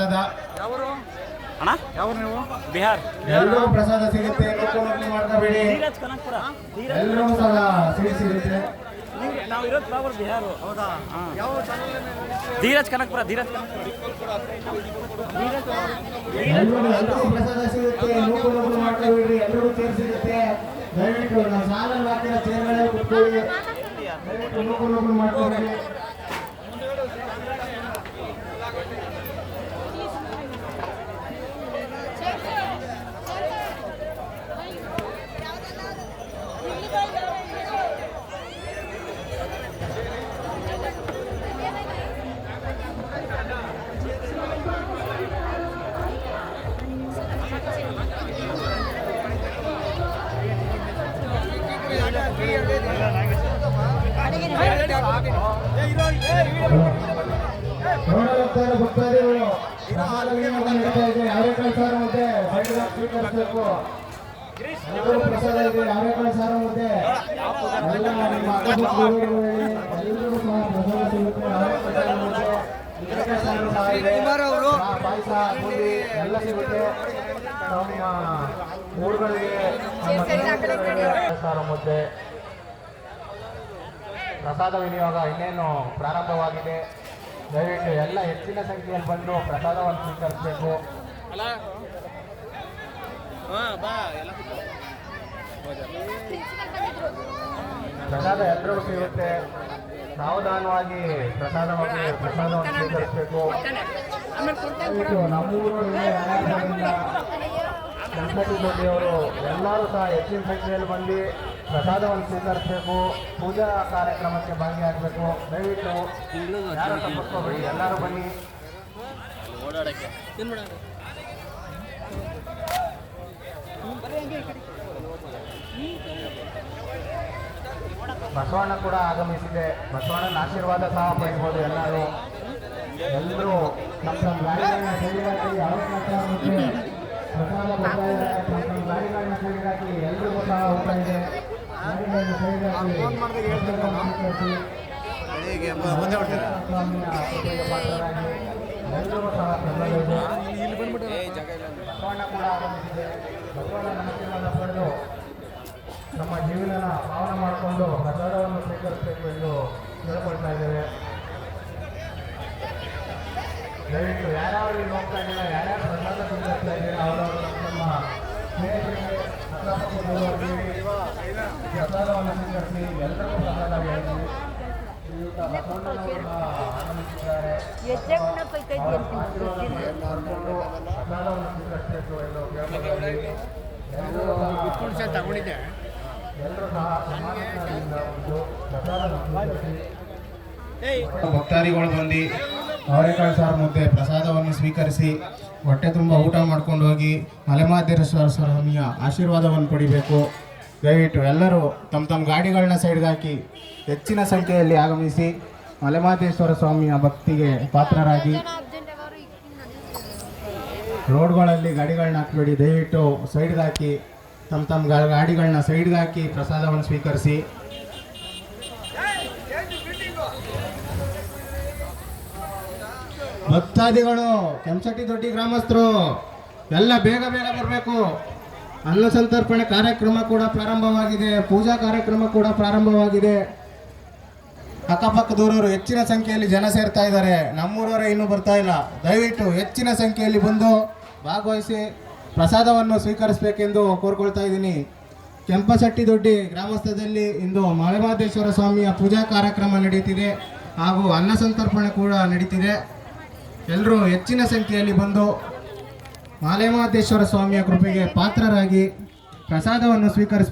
ಅಣ್ಣ ಯಾವ ನೀವು ಬಿಹಾರ್ ಎಲ್ಲರೂ ಪ್ರಸಾದ ಸಿಗುತ್ತೆ, ಮಾಡ್ಕೋಬೇಡಿ. ಎಲ್ಲರೂ ಸಹ ಸಿಗುತ್ತೆ. ನಾವು ಇರೋದು ಬಾಬರ್ ಬಿಹಾರ. ಹೌದಾ? ಧೀರಜ್ ಕನಕ್ಪುರ. ಎಲ್ಲರೂ ಪ್ರಸಾದ ಸಿಗುತ್ತೆ, ನೂಕು ಮಾಡ್ಕೋಬೇಡ್ರಿ. ಎಲ್ಲರೂ ಚೇರ್ ಸಿಗುತ್ತೆ. ದಯವಿಟ್ಟು ನಾವು ಸಾಲಲ್ಲಿ ಹಾಕಿರೋ ಚೇರ್ಗಳಲ್ಲಿ ಕುತ್ಕೊಳ್ಳಿ. ದಯವಿಟ್ಟು ನೂಕು ಮಾಡ್ಕೋಬೇಡಿ. ಭಕ್ತಾದಿಗಳು ಯಾರೇಕಾಳು ಸಾರ ಮುದ್ದೆ ಸ್ವೀಕರಿಸಬೇಕು. ಪ್ರಸಾದ ಇದೆ, ಯಾರೇಕಾಳು ಸಾರ ಮುದ್ದೆ ಎಲ್ಲ ನಿಮ್ಮ ಅಕ್ಕಪಕ್ಕದವರು ಎಲ್ಲರೂ ಸಹ ಪ್ರಸಾದ ಸಿಗುತ್ತೆ. ಪಾಯಸ ಪೂರಿ ಎಲ್ಲ ಸಿಗುತ್ತೆ. ನಮ್ಮ ಊರುಗಳಿಗೆ ಸಾರ ಮುದ್ದೆ ಪ್ರಸಾದ ವಿನಿಯೋಗ ಇನ್ನೇನು ಪ್ರಾರಂಭವಾಗಿದೆ. ದಯವಿಟ್ಟು ಎಲ್ಲ ಹೆಚ್ಚಿನ ಸಂಖ್ಯೆಯಲ್ಲಿ ಬಂದು ಪ್ರಸಾದವನ್ನು ಸ್ವೀಕರಿಸಬೇಕು. ಪ್ರಸಾದ ಎಲ್ಲರೂ ಸಿಗುತ್ತೆ. ಸಾವಧಾನವಾಗಿ ಪ್ರಸಾದವನ್ನು ಸ್ವೀಕರಿಸಬೇಕು. ನಮ್ಮೂರಲ್ಲಿ ಗಣಪತಿ ದೊಡ್ಡಿಯವರು ಎಲ್ಲರೂ ಸಹ ಹೆಚ್ಚಿನ ಸಂಖ್ಯೆಯಲ್ಲಿ ಬಂದು ಪ್ರಸಾದವನ್ನು ಸ್ವೀಕರಿಸಬೇಕು. ಪೂಜಾ ಕಾರ್ಯಕ್ರಮಕ್ಕೆ ಭಾಗಿಯಾಗಬೇಕು. ದಯವಿಟ್ಟು ಯಾರು ತಪ್ಪಿಸ್ಕೋಬೇಡಿ, ಎಲ್ಲರೂ ಬನ್ನಿ. ಬಸವಣ್ಣ ಕೂಡ ಆಗಮಿಸಿದೆ. ಬಸವಣ್ಣನ ಆಶೀರ್ವಾದ ಸಹ ಪಡೆಯಬಹುದು. ಎಲ್ಲರೂ ನಮ್ಮ ಗಾಡಿಗಳನ್ನ ಸರಿಯಾಗಿ ಪ್ರಸಾದ ನಮ್ಮ ಗಾಡಿಗಳನ್ನ ಸರಿಯಾಗಿ ಎಲ್ರಿಗೂ ಸಹ ಹೋಗ್ತಾ ಇದೆ. ಗಾಡಿಗಳನ್ನ ಸರಿಯಾಗಿ ಪಾತ್ರರಾಗಿ ಎಲ್ರಿಗೂ ಸಹ ಬಸವಣ್ಣ ಕೂಡ ಆಗಮಿಸಿದೆ. ಬಸವಣ್ಣನ ಆಶೀರ್ವಾದ ಪಡೆದು ನಮ್ಮ ಜೀವನ ಪಾವನ ಮಾಡಿಕೊಂಡು ಪ್ರಸಾದವನ್ನು ಸ್ವೀಕರಿಸಬೇಕು ಎಂದು ಕೇಳ್ಕೊಳ್ತಾ ಇದ್ದೇವೆ. ದಯವಿಟ್ಟು ಯಾರ್ಯಾರು ಇಲ್ಲಿ ಹೋಗ್ತಾ ಇದ್ದೀರಾ, ಯಾರ್ಯಾರು ಪ್ರಸಾದ ಸ್ವೀಕರಿಸ್ತಾ ಇದ್ದೀರಾ, ಅವರವರು ನಮ್ಮ ಸ್ನೇಹಿತರಿಗೆ ಪ್ರಸಾದವನ್ನು ಸ್ವೀಕರಿಸಿ ಎಲ್ಲರಿಗೂ ಪ್ರಸಾದ ಹೇಳಿ. ಬಸವಣ್ಣನವರು ಆಗಮಿಸಿದ್ದಾರೆ. ಪ್ರಸಾದವನ್ನು ಸ್ವೀಕರಿಸಬೇಕು ಎಂದು ಕೇಳ್ಕೊಳ್ತಾ ಇದ್ದೀವಿ. ಭಕ್ತಾದಿಗಳು ಬಂದು ಅವರೆಕಾಳು ಸಾರು ಮುದ್ದೆ ಪ್ರಸಾದವನ್ನು ಸ್ವೀಕರಿಸಿ ಹೊಟ್ಟೆ ತುಂಬ ಊಟ ಮಾಡ್ಕೊಂಡು ಹೋಗಿ ಮಲೆಮಹದೇಶ್ವರ ಸ್ವಾಮಿಯ ಆಶೀರ್ವಾದವನ್ನು ಪಡಿಬೇಕು. ದಯವಿಟ್ಟು ಎಲ್ಲರೂ ತಮ್ಮ ಗಾಡಿಗಳನ್ನ ಸೈಡ್ಗೆ ಹಾಕಿ ಹೆಚ್ಚಿನ ಸಂಖ್ಯೆಯಲ್ಲಿ ಆಗಮಿಸಿ ಮಲೆಮಹದೇಶ್ವರ ಸ್ವಾಮಿಯ ಭಕ್ತಿಗೆ ಪಾತ್ರರಾಗಿ. ರೋಡ್ಗಳಲ್ಲಿ ಗಾಡಿಗಳನ್ನ ಹಾಕಬೇಡಿ. ದಯವಿಟ್ಟು ಸೈಡ್ಗೆ ಹಾಕಿ ತಮ್ಮ ಗಾಡಿಗಳನ್ನ ಸೈಡ್ಗೆ ಹಾಕಿ ಪ್ರಸಾದವನ್ನು ಸ್ವೀಕರಿಸಿ. ಭಕ್ತಾದಿಗಳು, ಕೆಂಚಟ್ಟಿ ದೊಡ್ಡಿ ಗ್ರಾಮಸ್ಥರು ಎಲ್ಲ ಬೇಗ ಬರಬೇಕು. ಅನ್ನ ಸಂತರ್ಪಣೆ ಕಾರ್ಯಕ್ರಮ ಕೂಡ ಪ್ರಾರಂಭವಾಗಿದೆ. ಪೂಜಾ ಕಾರ್ಯಕ್ರಮ ಕೂಡ ಪ್ರಾರಂಭವಾಗಿದೆ. ಅಕ್ಕಪಕ್ಕದೂರವರು ಹೆಚ್ಚಿನ ಸಂಖ್ಯೆಯಲ್ಲಿ ಜನ ಸೇರ್ತಾ ಇದ್ದಾರೆ. ನಮ್ಮೂರವರೇ ಇನ್ನೂ ಬರ್ತಾ ಇಲ್ಲ. ದಯವಿಟ್ಟು ಹೆಚ್ಚಿನ ಸಂಖ್ಯೆಯಲ್ಲಿ ಬಂದು ಭಾಗವಹಿಸಿ ಪ್ರಸಾದವನ್ನು ಸ್ವೀಕರಿಸಬೇಕೆಂದು ಕೋರ್ಕೊಳ್ತಾ ಇದ್ದೀನಿ. ಕೆಂಪಸಟ್ಟಿ ದೊಡ್ಡಿ ಗ್ರಾಮಸ್ಥದಲ್ಲಿ ಇಂದು ಮಲೆಮಹದೇಶ್ವರ ಸ್ವಾಮಿಯ ಪೂಜಾ ಕಾರ್ಯಕ್ರಮ ನಡೀತಿದೆ ಹಾಗೂ ಅನ್ನ ಸಂತರ್ಪಣೆ ಕೂಡ ನಡೀತಿದೆ. ಎಲ್ಲರೂ ಹೆಚ್ಚಿನ ಸಂಖ್ಯೆಯಲ್ಲಿ ಬಂದು ಮಲೆಮಹದೇಶ್ವರ ಸ್ವಾಮಿಯ ಕೃಪೆಗೆ ಪಾತ್ರರಾಗಿ ಪ್ರಸಾದವನ್ನು ಸ್ವೀಕರಿಸಬೇಕು.